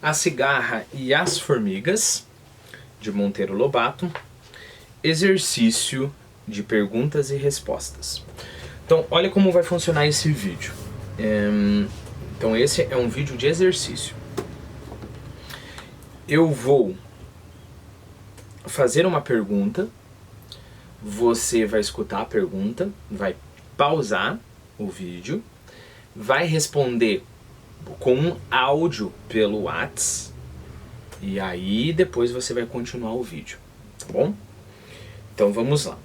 A Cigarra e as Formigas, de Monteiro Lobato. Exercício de perguntas e respostas. Então, olha como vai funcionar esse vídeo. Então, esse é um vídeo de exercício. Eu vou fazer uma pergunta, você vai escutar a pergunta, vai pausar o vídeo, vai responder com um áudio pelo WhatsApp e aí depois você vai continuar o vídeo, tá bom? Então vamos lá.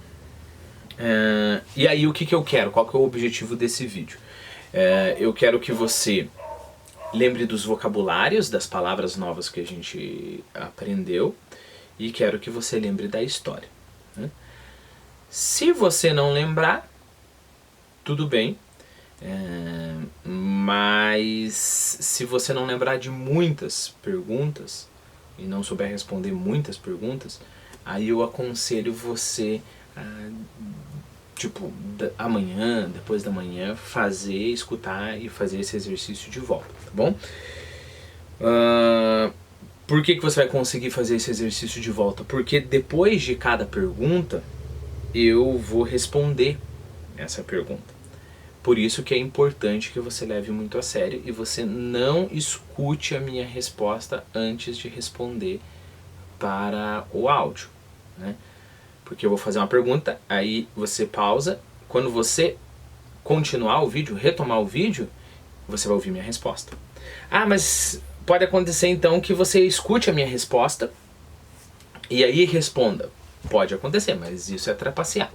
E aí o que eu quero? Qual que é o objetivo desse vídeo? Eu quero que você lembre dos vocabulários, das palavras novas que a gente aprendeu, e quero que você lembre da história, né? Se você não lembrar, tudo bem, mas se você não lembrar de muitas perguntas e não souber responder muitas perguntas, aí eu aconselho você amanhã, depois da manhã, escutar e fazer esse exercício de volta, tá bom? Por que você vai conseguir fazer esse exercício de volta? Porque depois de cada pergunta, eu vou responder essa pergunta. Por isso que é importante que você leve muito a sério e você não escute a minha resposta antes de responder para o áudio, né? Porque eu vou fazer uma pergunta, aí você pausa. Quando você continuar o vídeo, retomar o vídeo, você vai ouvir minha resposta. Mas pode acontecer então que você escute a minha resposta e aí responda. Pode acontecer, mas isso é trapacear.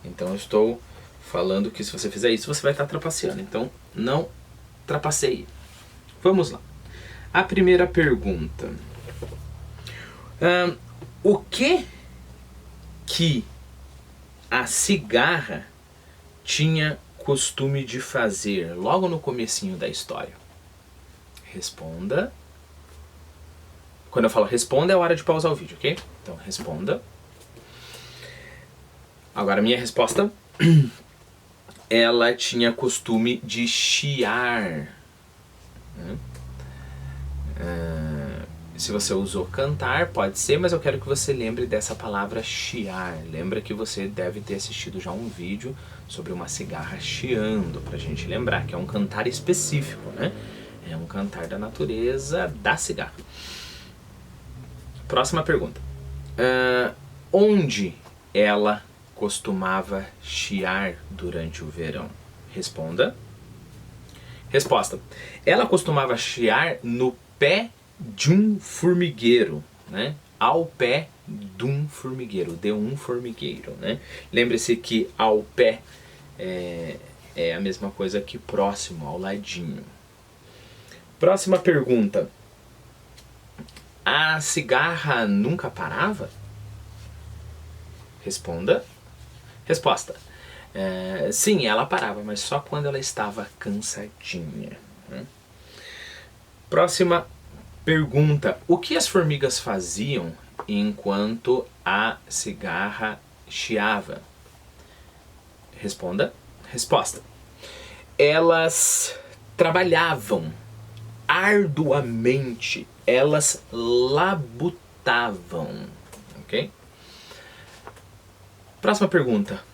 Então eu estou falando que se você fizer isso, você vai estar trapaceando. Então não trapaceie. Vamos lá. A primeira pergunta. O que a cigarra tinha costume de fazer logo no comecinho da história? Responda. Quando eu falo responda, é hora de pausar o vídeo, ok? Então responda. Agora, minha resposta. Ela tinha costume de chiar. Se você usou cantar, pode ser, mas eu quero que você lembre dessa palavra chiar. Lembra que você deve ter assistido já um vídeo sobre uma cigarra chiando, pra gente lembrar que é um cantar específico, né? É um cantar da natureza da cigarra. Próxima pergunta. Onde ela costumava chiar durante o verão? Responda. Resposta. Ela costumava chiar no pé de um formigueiro, né? Ao pé de um formigueiro, de um formigueiro, né? Lembre-se que ao pé é a mesma coisa que próximo, ao ladinho. Próxima pergunta. A cigarra nunca parava? Responda. Resposta. Sim, ela parava, mas só quando ela estava cansadinha, né? Próxima pergunta. O que as formigas faziam enquanto a cigarra chiava? Responda. Resposta. Elas trabalhavam arduamente. Elas labutavam. Ok? Próxima pergunta.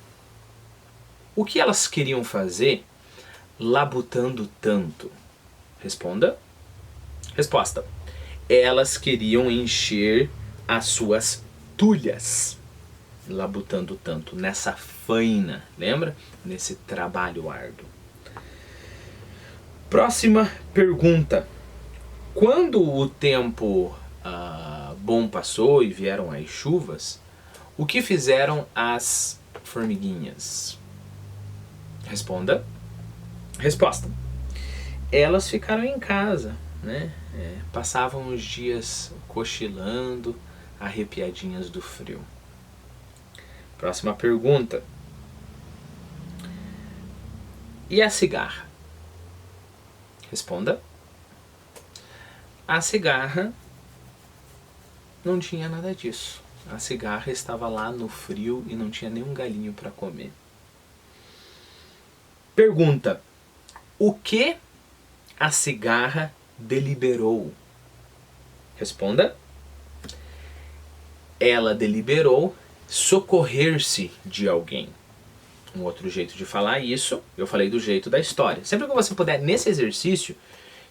O que elas queriam fazer labutando tanto? Responda. Resposta. Elas queriam encher as suas tulhas, labutando tanto, nessa faina, lembra? Nesse trabalho árduo. Próxima pergunta. Quando o tempo bom passou e vieram as chuvas, o que fizeram as formiguinhas? Responda. Resposta. Elas ficaram em casa, né? Passavam os dias cochilando, arrepiadinhas do frio. Próxima pergunta. E a cigarra? Responda. A cigarra não tinha nada disso. A cigarra estava lá no frio e não tinha nenhum galinho para comer. Pergunta. O que a cigarra deliberou? Responda. Ela deliberou socorrer-se de alguém. Um outro jeito de falar isso, eu falei do jeito da história. Sempre que você puder, nesse exercício,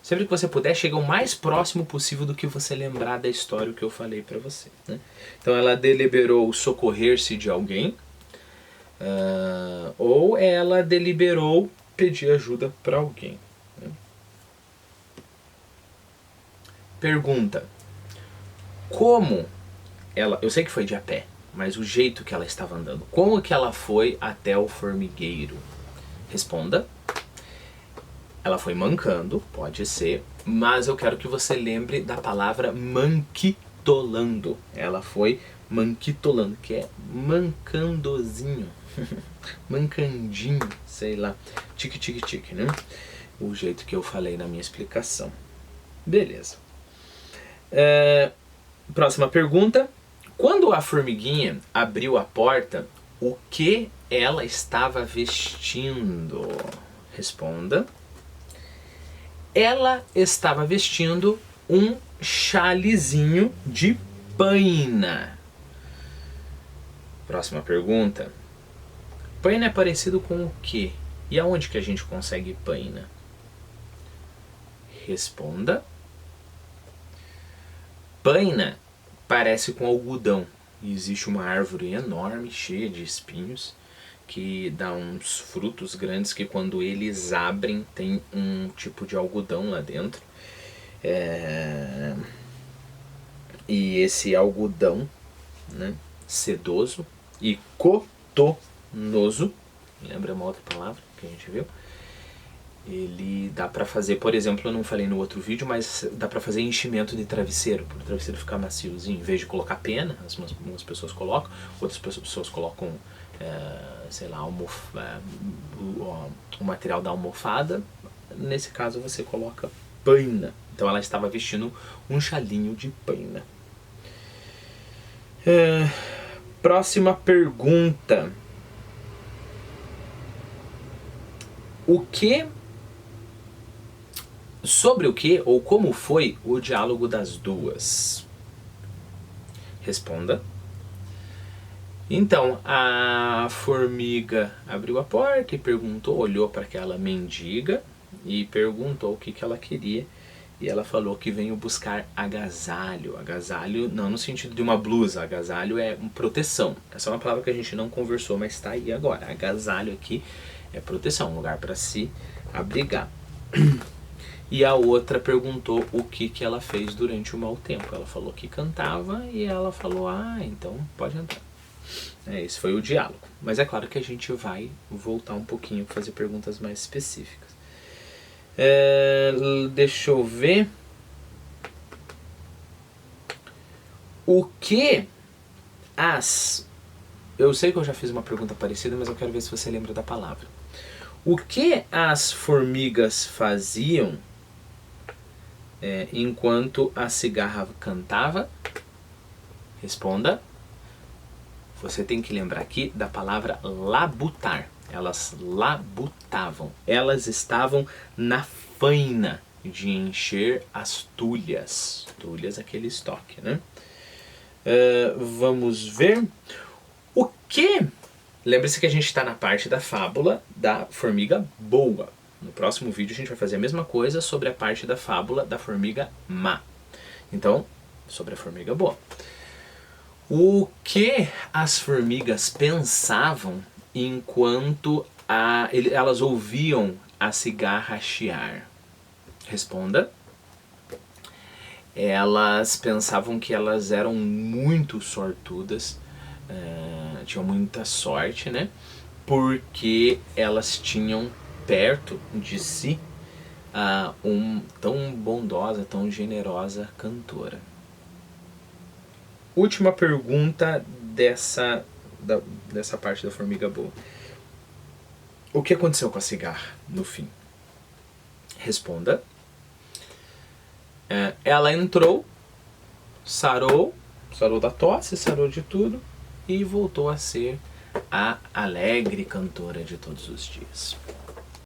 sempre que você puder, chega o mais próximo possível do que você lembrar da história que eu falei para você. Né? Então ela deliberou socorrer-se de alguém, ou ela deliberou pedir ajuda para alguém. Né? Pergunta. Como ela... Eu sei que foi de a pé, mas o jeito que ela estava andando. Como que ela foi até o formigueiro? Responda. Ela foi mancando, pode ser, mas eu quero que você lembre da palavra manquitolando. Ela foi manquitolando, que é mancandozinho, mancandinho, sei lá, tique-tique-tique, né? O jeito que eu falei na minha explicação. Beleza. Próxima pergunta. Quando a formiguinha abriu a porta, o que ela estava vestindo? Responda. Ela estava vestindo um chalezinho de paina. Próxima pergunta. Paina é parecido com o quê? E aonde que a gente consegue paina? Responda. Paina parece com algodão. Existe uma árvore enorme, cheia de espinhos, que dá uns frutos grandes que quando eles abrem tem um tipo de algodão lá dentro. E esse algodão, né, sedoso e cotonoso, lembra uma outra palavra que a gente viu? Ele dá pra fazer, por exemplo, eu não falei no outro vídeo, mas dá pra fazer enchimento de travesseiro, para o travesseiro ficar maciozinho. Em vez de colocar pena, algumas pessoas colocam, outras pessoas colocam, sei lá, o material da almofada. Nesse caso você coloca paina. Então ela estava vestindo um chalinho de paina. Próxima pergunta. Sobre o que ou como foi o diálogo das duas? Responda. Então, a formiga abriu a porta e perguntou, olhou para aquela mendiga e perguntou o que ela queria. E ela falou que veio buscar agasalho. Agasalho não no sentido de uma blusa, agasalho é proteção. Essa é uma palavra que a gente não conversou, mas está aí agora. Agasalho aqui é proteção, um lugar para se abrigar. E a outra perguntou o que ela fez durante o mau tempo. Ela falou que cantava e ela falou, então pode entrar. Esse foi o diálogo. Mas é claro que a gente vai voltar um pouquinho para fazer perguntas mais específicas. Deixa eu ver. O que Eu sei que eu já fiz uma pergunta parecida, mas eu quero ver se você lembra da palavra. O que as formigas faziam enquanto a cigarra cantava? Responda. Você tem que lembrar aqui da palavra labutar. Elas labutavam. Elas estavam na faina de encher as tulhas. Tulhas, aquele estoque, né? Vamos ver. O que... Lembre-se que a gente está na parte da fábula da formiga boa. No próximo vídeo a gente vai fazer a mesma coisa sobre a parte da fábula da formiga má. Então, sobre a formiga boa. O que as formigas pensavam enquanto elas ouviam a cigarra chiar? Responda. Elas pensavam que elas eram muito sortudas, tinham muita sorte, né? Porque elas tinham perto de si tão bondosa, tão generosa cantora. Última pergunta dessa parte da formiga boa. O que aconteceu com a cigarra no fim? Responda. Ela entrou, sarou da tosse, sarou de tudo e voltou a ser a alegre cantora de todos os dias.